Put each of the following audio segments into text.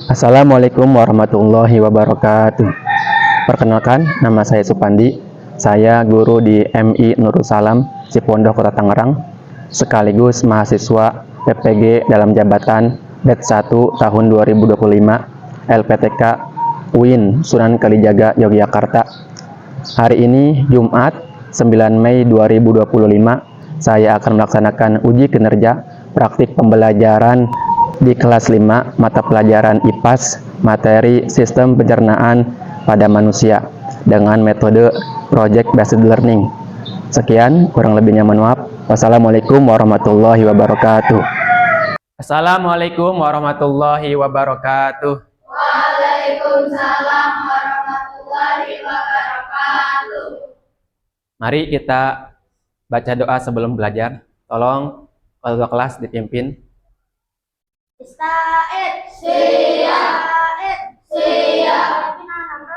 Assalamualaikum warahmatullahi wabarakatuh. Perkenalkan, nama saya Supandi. Saya guru di MI Nurul Salam, Cipondoh, Kota Tangerang, sekaligus mahasiswa PPG dalam jabatan batch 1 tahun 2025 LPTK UIN Sunan Kalijaga, Yogyakarta. Hari ini Jumat 9 Mei 2025, saya akan melaksanakan uji kinerja praktik pembelajaran di kelas 5 mata pelajaran IPAS materi sistem pencernaan pada manusia dengan metode project based learning. Sekian, kurang lebihnya mohon maaf. Wassalamualaikum warahmatullahi wabarakatuh. Assalamualaikum warahmatullahi wabarakatuh. Waalaikumsalam warahmatullahi wabarakatuh. Mari kita baca doa sebelum belajar. Tolong ketua kelas dipimpin. Ista'id, siap, siap.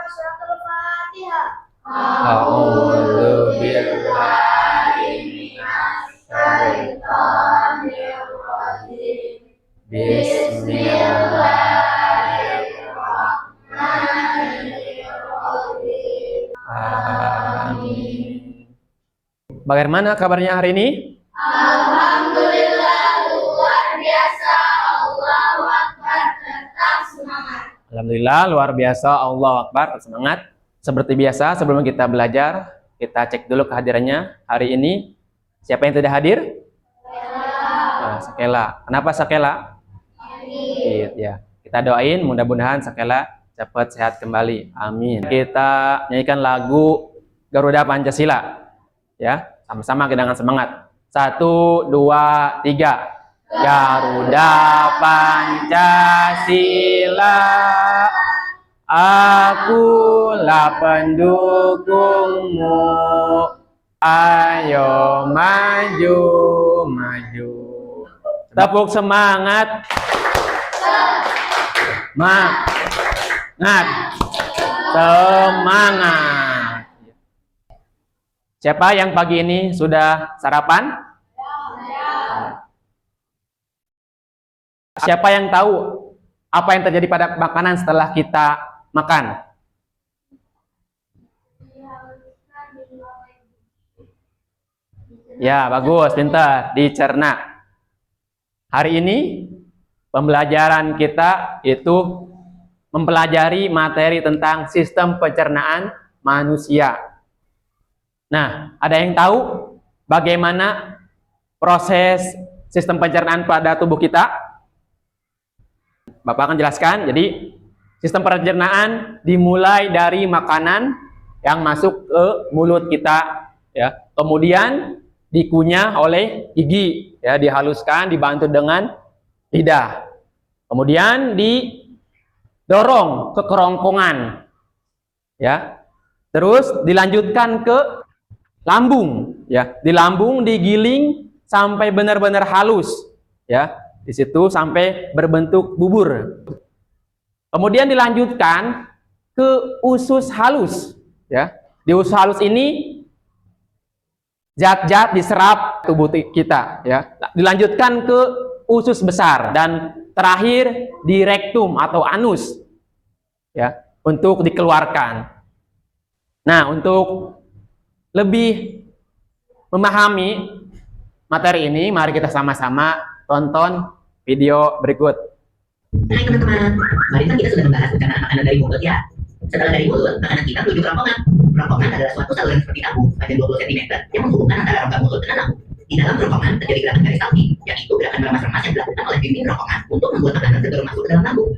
Suratul Fatihah. A'udzu billahi minas syaitonir rajim. Bismillahirrahmanirrahim. Amin. Bagaimana kabarnya hari ini? Alhamdulillah, luar biasa. Allahu Akbar, tetap semangat. Alhamdulillah luar biasa, Allahu Akbar, semangat. Seperti biasa sebelum kita belajar, kita cek dulu kehadirannya hari ini. Siapa yang tidak hadir? Sakela. Kenapa Sakela? Ya. Kita doain mudah-mudahan Sakela cepat sehat kembali. Amin. Kita nyanyikan lagu Garuda Pancasila. Ya, sama-sama dengan semangat. 1, 2, 3. Garuda Pancasila, akulah pendukungmu. Ayo maju, maju. Tepuk semangat. Semangat. Siapa yang pagi ini sudah sarapan? Siapa yang tahu apa yang terjadi pada makanan setelah kita makan? Ya, bagus, pintar, dicerna. Hari ini pembelajaran kita itu mempelajari materi tentang sistem pencernaan manusia. Nah, ada yang tahu bagaimana proses sistem pencernaan pada tubuh kita? Bapak akan jelaskan. Jadi, sistem pencernaan dimulai dari makanan yang masuk ke mulut kita, ya. Kemudian dikunyah oleh gigi, ya, dihaluskan, dibantu dengan lidah. Kemudian didorong ke kerongkongan, ya. Terus dilanjutkan ke lambung, ya. Di lambung digiling sampai benar-benar halus, ya. Di situ sampai berbentuk bubur. Kemudian dilanjutkan ke usus halus, ya. Di usus halus ini zat-zat diserap tubuh kita, ya. Dilanjutkan ke usus besar dan terakhir di rektum atau anus, ya, untuk dikeluarkan. Nah, untuk lebih memahami materi ini, mari kita sama-sama tonton video berikut. Hai teman-teman, kemarin kan kita sudah membahas pencernaan makanan dari mulut ya. Setelah dari mulut, makanan kita menuju kerongkongan. Kerongkongan adalah suatu saluran seperti tabung panjang 20 cm yang menghubungkan antara rongga mulut dengan lambung. Di dalam kerongkongan terjadi gerakan garis salti, yaitu gerakan meremas-remas yang dilakukan oleh dinding kerongkongan untuk membuat makanan segera masuk ke dalam lambung.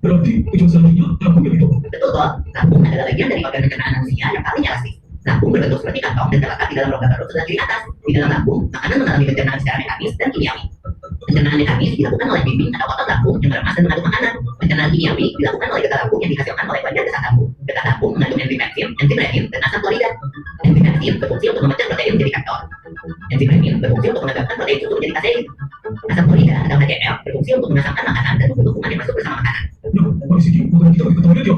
Berarti ujung selanjutnya lambung itu? Betul toh, lambung adalah bagian dari organ pencernaan manusia yang paling elastis. Lambung berbentuk seperti kantong dan terletak di dalam rongga perut sebelah kiri atas. Di dalam lambung, makanan mengalami pencernaan secara mekanis dan kimiawi. Pencernaan mekanis dilakukan oleh dinding atau otot lambung yang meremas dan mengaduk makanan. Pencernaan kimiawi dilakukan oleh getah lambung yang dihasilkan oleh bagian besar lambung. Getah lambung mengandung enzim pepsin, enzim renin, dan asam klorida. Enzim pepsin berfungsi untuk memecah protein menjadi kaptor. Enzim renin berfungsi untuk menegakkan protein susu menjadi kasein. Asam klorida atau HCl berfungsi untuk mengasamkan makanan dan membentuk kuman yang masuk bersama makanan. Nah, Polisi bukan kita ke toilet ya?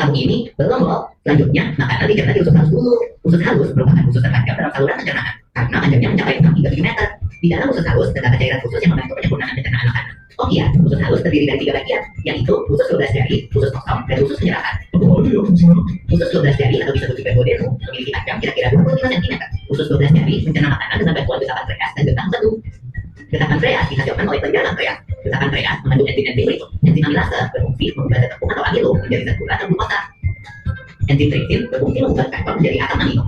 Kamu ini belum loh. Selanjutnya, makanan dicerna di usus halus dulu. Usus halus merupakan usus terpanjang dalam saluran pencernaan karena panjangnya mencapai 6 hingga 7 meter. Di dalam usus halus terdapat cairan khusus yang membantu penyempurnaan pencernaan makanan. Oke, Iya, usus halus terdiri dari 3 bagian, yaitu usus 12 jari, usus kosong, dan usus penyerapan. Apa aja ya fungsinya? Usus 12 jari atau disebut juga duodenum memiliki panjang kira-kira 25 cm. Usus 12 jari mencerna makanan dengan bantuan getapan freas dan getah empedu. Getapan freas dihasilkan oleh penjalan freas. Getapan freas mengandung enzim-enzim berikut. Enzim amilase berfungsi mengubah zat tepung atau amilo menjadi zat gula atau glukosa. Enzim trypsin berfungsi mengubah karbon menjadi asam amino.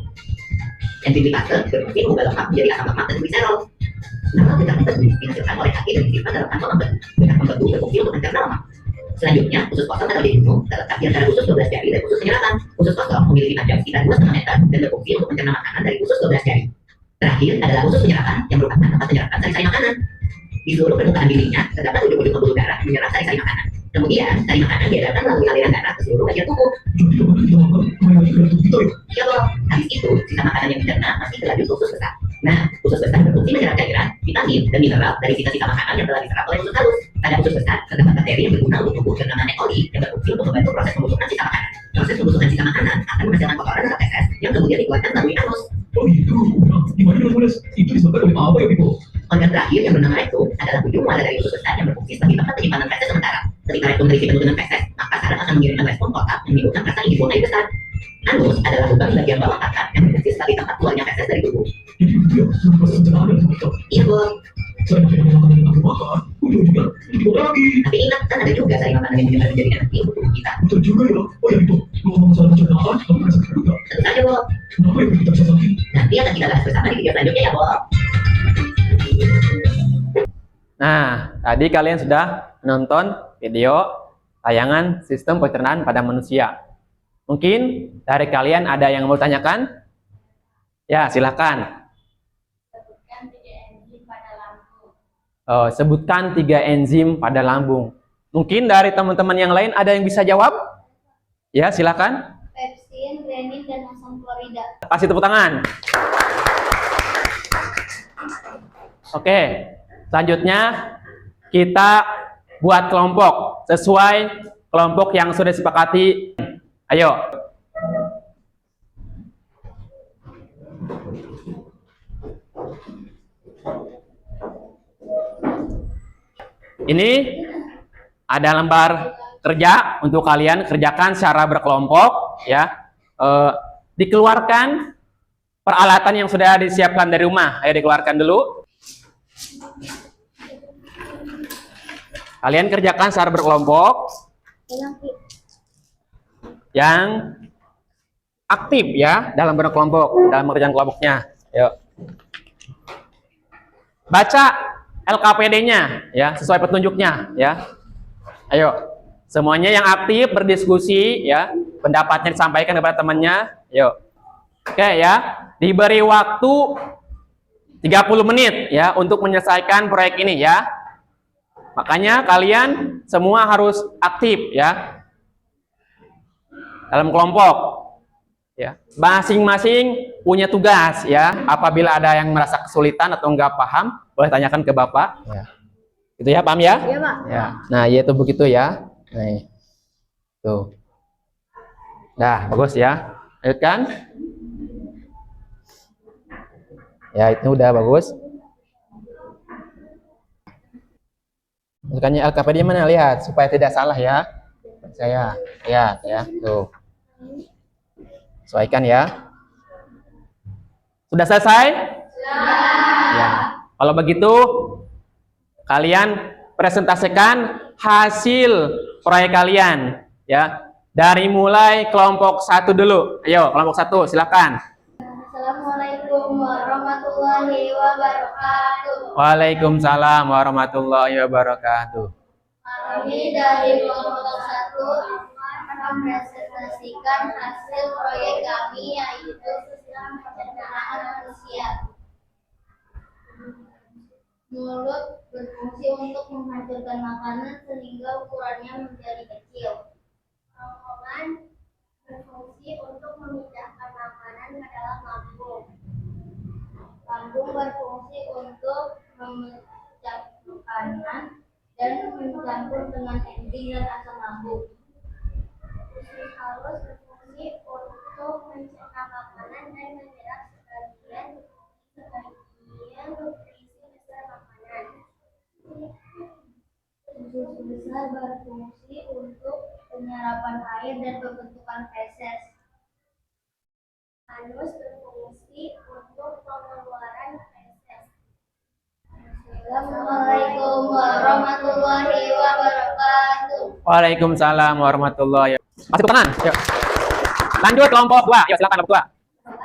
Enzim lipase berfungsi mengubah lemak menjadi asam lemak dan gliserol. Nama getah empedu dihasilkan oleh haki dan disimpan dalam kantong empedu. Getah empedu berfungsi untuk mencerna lemak. Selanjutnya, usus kosong atau denum terletak di antara usus 12 jari dan usus penyerapan. Usus kosong memiliki panjang sekitar 2,5 meter dan berfungsi untuk mencerna makanan dari usus 12 jari. Terakhir adalah usus penyerapan yang merupakan tempat penyerapan sari-sari makanan. Di seluruh permukaan dindingnya terdapat ujung-ujung pembuluh darah menyerap sari-sari makanan. Kemudian, sari makanan diedarkan melalui aliran darah ke seluruh bagian tubuh. Jadi makanan kita makan kembali lagi ke dalam tubuh kita ya? Iya, Bob. Habis itu, sisa makanan yang dicerna masih berlanjut ke usus besar. Nah, usus besar berfungsi menyerap cairan, vitamin, dan mineral dari sisa-sisa makanan yang telah diserap oleh usus halus. Pada usus besar, terdapat bakteri yang berguna untuk tubuh bernama E. coli yang berfungsi untuk membantu proses pembusukan sisa makanan. Proses pembusukan sisa makanan akan menghasilkan kotoran atau feses yang kemudian dikeluarkan melalui anus. Oh gitu. Nah, gimana dengan mules? Itu disebabkan oleh apa ya, Pipo? Organ terakhir yang bernama rektum adalah ujung muara dari usus besar yang berfungsi sebagai tempat penyimpanan feses sementara. Ketika rektum terisi penuh dengan feses, maka saraf akan mengirimkan respon kotak yang menimbulkan rasa ingin buang air besar. Anus adalah lubang di bagian bawah kakak yang berfungsi sebagai tempat keluarnya feses dari tubuh. Jadi begitu ya, seluruh proses pencernaan dalam tubuh kita. Iya, Bob. Selain makanan yang aku makan, ujung-ujungnya itu dibawa lagi. Tapi ingat, kan ada juga sari makanan yang menyebar menjadi energi untuk tubuh kita. Betul juga ya. Oh ya, Pipo, ngomong soal pencernaan, kamu pernah sakit perut nggak? Tentu saja, Bob. Kenapa ya kita bisa sakit? Nanti akan kita bahas bersama di video selanjutnya ya, Bob. Nah, tadi kalian sudah menonton video tayangan sistem pencernaan pada manusia. Mungkin dari kalian ada yang mau tanyakan? Ya, silakan. Sebutkan 3 enzim pada lambung. Mungkin dari teman-teman yang lain ada yang bisa jawab? Ya, silakan. Pepsin, renin, dan asam klorida. Kasih tepuk tangan. Oke, selanjutnya kita buat kelompok sesuai kelompok yang sudah disepakati. Ayo. Ini ada lembar kerja untuk kalian kerjakan secara berkelompok ya. Dikeluarkan peralatan yang sudah disiapkan dari rumah. Ayo dikeluarkan dulu. Kalian kerjakan secara berkelompok yang aktif ya dalam berkelompok, dalam pekerjaan kelompoknya. Yuk. Baca LKPD-nya ya, sesuai petunjuknya ya. Ayo. Semuanya yang aktif berdiskusi ya, pendapatnya disampaikan kepada temannya. Yuk. Oke ya. Diberi waktu 30 menit ya untuk menyelesaikan proyek ini ya. Makanya kalian semua harus aktif ya. Dalam kelompok ya. Masing-masing punya tugas ya. Apabila ada yang merasa kesulitan atau nggak paham, boleh tanyakan ke Bapak ya. Itu ya, paham ya? Iya, Pak. Ya. Nah, ya itu begitu ya. Nih. Tuh. Dah, bagus ya. Lihat kan? Ya, itu udah bagus. Masukkannya LKPD mana? Lihat supaya tidak salah ya. Saya lihat ya. Tuh. Sesuaikan ya. Sudah selesai? Ya. Kalau begitu kalian presentasikan hasil proyek kalian ya. Dari mulai kelompok 1 dulu. Ayo, kelompok 1 silakan. Assalamualaikum warahmatullahi wabarakatuh. Waalaikumsalam warahmatullahi wabarakatuh. Kami dari kelompok 1 akan mempresentasikan hasil proyek kami, yaitu sistem pencernaan manusia. Mulut berfungsi untuk menghancurkan makanan sehingga ukurannya menjadi kecil. Kerongkongan berfungsi untuk memindahkan makanan ke dalam lambung. Lambung berfungsi untuk memecah makanan dan mencampur dengan enzim dan asam lambung. Usus halus berfungsi untuk mencerna makanan dan menyerap sebagian nutrisi besar makanan. Usus besar berfungsi untuk penyerapan air dan pembentukan feses. Anus berfungsi untuk pengeluaran feses. Assalamualaikum warahmatullahi wabarakatuh. Waalaikumsalam warahmatullahi wabarakatuh. Masih tepuk tangan. Yuk. Lanjut kelompok 2. Yuk silakan kelompok 2.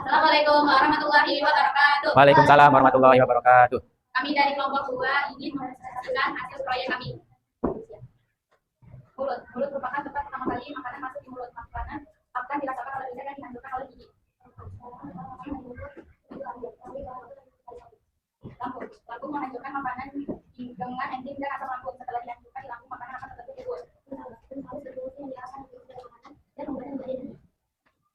Assalamualaikum warahmatullahi wabarakatuh. Waalaikumsalam warahmatullahi wabarakatuh. Kami dari kelompok 2 ingin mempresentasikan hasil proyek kami. Mulut. Mulut merupakan tempat pertama kali makanan masuk di mulut. Makanan akan dirasakan oleh lidah dan dihancurkan oleh gigi. Lambung. Lambung menghancurkan makanan dengan enzim dan asam lambung. Setelah dihancurkan di lambung, makanan akan terbentuk di mulut.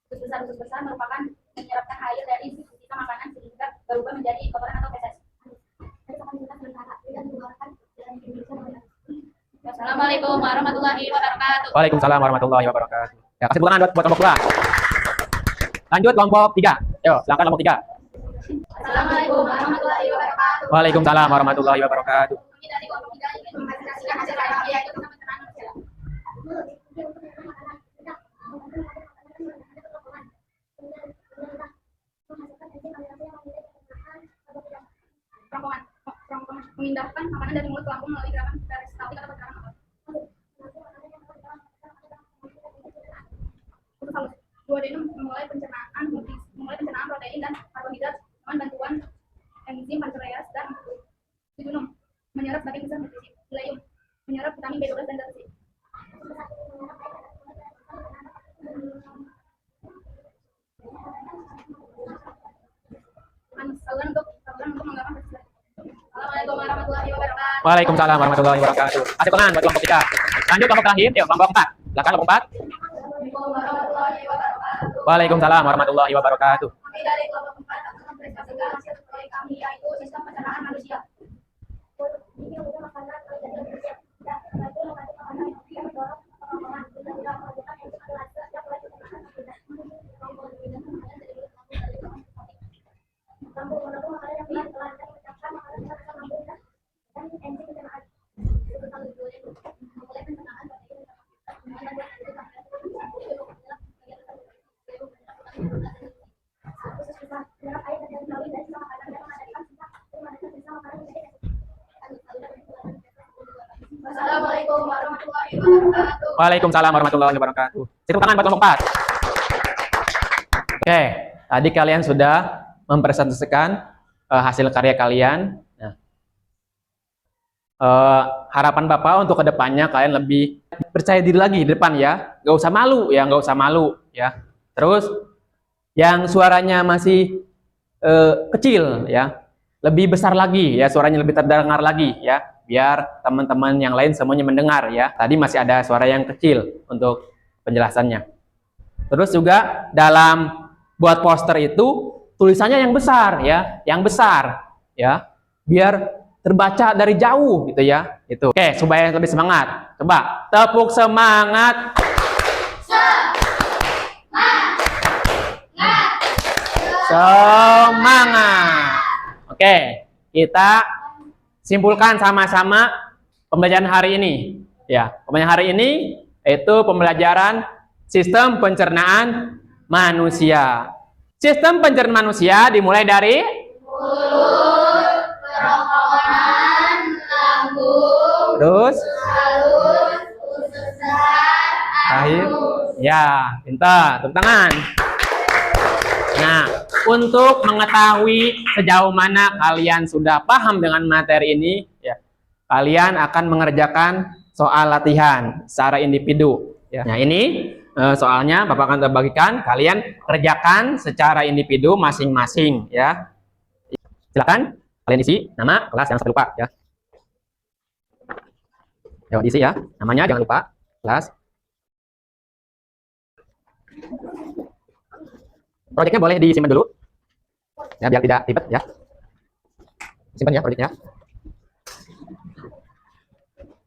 Usus besar merupakan menyerapkan air dari sisa makanan sehingga berubah menjadi kotoran atau feses. Assalamualaikum warahmatullahi wabarakatuh. Waalaikumsalam warahmatullahi wabarakatuh. Ya, kasih tepuk tangan buat kelompok 2. Lanjut kelompok 3. Yuk, silakan kelompok 3. Assalamualaikum warahmatullahi wabarakatuh. Waalaikumsalam warahmatullahi wabarakatuh. Kami dari kelompok 3 ingin mempresentasikan hasil proyek kami yaitu tentang pencernaan manusia. Kerongkongan memindahkan makanan dari mulut ke lambung melalui gerakan peristaltik atau pergerakan otot. Usus halus. Duodenum memulai pencernaan protein dan karbohidrat dengan bantuan enzim pankreas dan jejunum menyerap sebagian besar nutrisi. Ileum menyerap vitamin B12 dan zat besi. Saluran untuk menggapai proses. Assalamualaikum warahmatullahi wabarakatuh. Waalaikumsalam warahmatullahi wabarakatuh. Kasih tepuk tangan buat kelompok 3. Lanjut kelompok terakhir. Yuk, kelompok 4. Silakan kelompok 4. Assalamualaikum warahmatullahi wabarakatuh. Waalaikumsalam warahmatullahi wabarakatuh. Kami dari kelompok 4 akan mempresentasikan hasil proyek kami yaitu sistem pencernaan manusia. Assalamualaikum warahmatullahi wabarakatuh. Waalaikumsalam warahmatullahi wabarakatuh. Tepuk tangan buat kelompok 4. Oke, tadi kalian sudah mempresentasikan hasil karya kalian. Nah, harapan Bapak untuk kedepannya kalian lebih percaya diri lagi di depan ya. Nggak usah malu ya, nggak usah malu ya. Terus yang suaranya masih kecil ya, lebih besar lagi ya, suaranya lebih terdengar lagi ya, biar teman-teman yang lain semuanya mendengar ya. Tadi masih ada suara yang kecil untuk penjelasannya. Terus juga dalam buat poster itu tulisannya yang besar ya, biar terbaca dari jauh gitu ya. Itu. Oke, supaya lebih semangat. Coba tepuk semangat. Semangat. Oke, kita simpulkan sama-sama pembelajaran hari ini. Ya, pembelajaran hari ini yaitu pembelajaran sistem pencernaan manusia. Sistem pencernaan manusia dimulai dari Mulut, kerongkongan, lambung, terus halus, usus besar, akhir. anus. Ya, pintar. Tepuk tangan. Nah, untuk mengetahui sejauh mana kalian sudah paham dengan materi ini, ya, kalian akan mengerjakan soal latihan secara individu. Ya. Nah, ini soalnya Bapak akan terbagikan, kalian kerjakan secara individu masing-masing. Ya, silakan kalian isi nama kelas yang lupa ya. Coba diisi ya, namanya jangan lupa, kelas. Proyeknya boleh disimpan dulu, ya biar tidak ribet ya. Simpan ya proyeknya.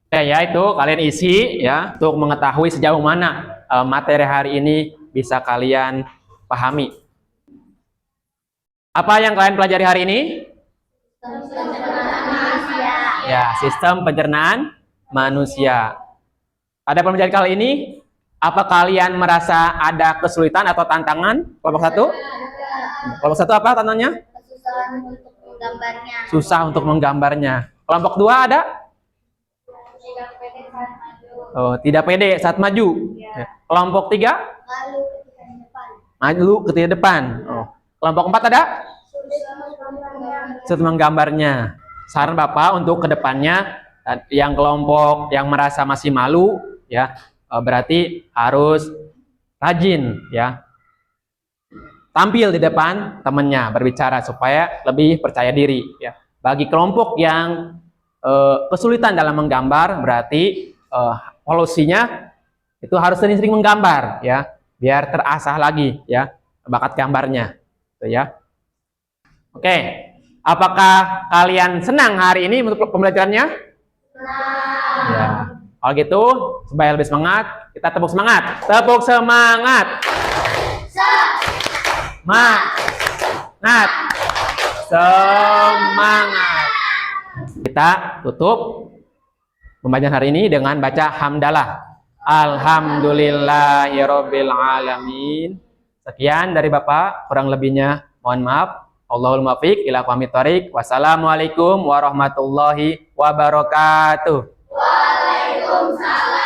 Oke ya, itu kalian isi ya untuk mengetahui sejauh mana materi hari ini bisa kalian pahami. Apa yang kalian pelajari hari ini? Pencernaan manusia. Ya, sistem pencernaan manusia. Pada pembelajaran kali ini, apa kalian merasa ada kesulitan atau tantangan? Kelompok 1? Kelompok 1 apa tantangannya? Kesusahan untuk menggambarnya. Susah untuk menggambarnya. Kelompok 2 ada? Tidak pede saat maju. Oh, tidak pede saat maju. Kelompok 3? Malu ketika di depan. Maju ketika depan. Oh. Kelompok 4 ada? Susah menggambarnya. Sulit menggambarnya. Saran Bapak untuk kedepannya, yang kelompok yang merasa masih malu, ya, berarti harus rajin, ya, tampil di depan temannya berbicara supaya lebih percaya diri, ya. Bagi kelompok yang kesulitan dalam menggambar, berarti solusinya itu harus sering-sering menggambar, ya, biar terasah lagi, ya, bakat gambarnya, gitu, ya. Oke, apakah kalian senang hari ini untuk pembelajarannya? Ya. Kalau gitu, supaya lebih semangat, kita tepuk semangat. Tepuk semangat. Semangat. Semangat. Kita tutup pembacaan hari ini dengan baca hamdalah. Alhamdulillahirabbil alamin. Sekian dari Bapak, kurang lebihnya mohon maaf. Allahul muwaffiq ila aqwamit thoriq. Wassalamualaikum warahmatullahi wabarakatuh. Waalaikumsalam.